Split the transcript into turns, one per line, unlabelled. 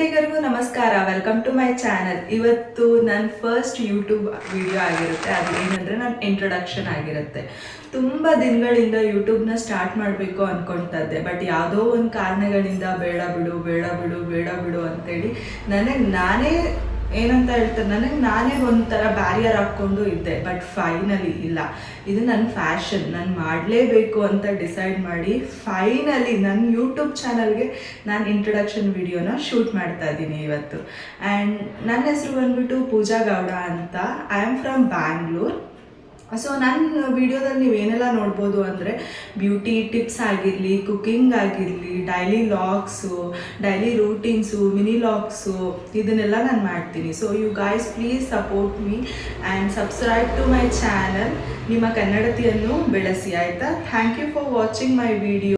ಎಲ್ಲರಿಗೂ ನಮಸ್ಕಾರ. Welcome to my channel. ಇವತ್ತು ನನ್ನ ಫಸ್ಟ್ ಯೂಟ್ಯೂಬ್ ವಿಡಿಯೋ ಆಗಿರುತ್ತೆ. ಅದು ಏನಂದರೆ ನನ್ನ ಇಂಟ್ರೊಡಕ್ಷನ್ ಆಗಿರುತ್ತೆ. ತುಂಬ ದಿನಗಳಿಂದ ಯೂಟ್ಯೂಬ್ನ ಸ್ಟಾರ್ಟ್ ಮಾಡಬೇಕು ಅಂದ್ಕೊಳ್ತಾ ಇದ್ದೆ. ಬಟ್ ಯಾವುದೋ ಒಂದು ಕಾರಣಗಳಿಂದ ಬೇಡ ಬಿಡು ಅಂತೇಳಿ ನಾನೇ ಏನಂತ ಹೇಳ್ತಾರೆ, ನನಗೆ ನಾನೇ ಒಂಥರ ಬ್ಯಾರಿಯರ್ ಹಾಕ್ಕೊಂಡು ಇದ್ದೆ. ಬಟ್ ಫೈನಲಿ ಇಲ್ಲ, ಇದು ನನ್ನ ಫ್ಯಾಷನ್, ನಾನು ಮಾಡಲೇಬೇಕು ಅಂತ ಡಿಸೈಡ್ ಮಾಡಿ ಫೈನಲಿ ನನ್ನ ಯೂಟ್ಯೂಬ್ ಚಾನಲ್ಗೆ ನಾನು ಇಂಟ್ರೊಡಕ್ಷನ್ ವಿಡಿಯೋನ ಶೂಟ್ ಮಾಡ್ತಾ ಇದ್ದೀನಿ ಇವತ್ತು. ಆ್ಯಂಡ್ ನನ್ನ ಹೆಸರು ಬಂದ್ಬಿಟ್ಟು ಪೂಜಾ ಗೌಡ ಅಂತ. I am from Bangalore. So ನನ್ನ ವಿಡಿಯೋದಲ್ಲಿ ನೀವೇನೆಲ್ಲ ನೋಡ್ಬೋದು ಅಂದರೆ ಬ್ಯೂಟಿ ಟಿಪ್ಸ್ ಆಗಿರಲಿ, ಕುಕ್ಕಿಂಗ್ ಆಗಿರಲಿ, daily logs, daily routines, mini logs, ಇದನ್ನೆಲ್ಲ ನಾನು ಮಾಡ್ತೀನಿ. So you guys please support me and subscribe to my channel. ನಿಮ್ಮ ಕನ್ನಡತಿಯನ್ನು ಬೆಳೆಸಿ, ಆಯಿತಾ? Thank you for watching my video.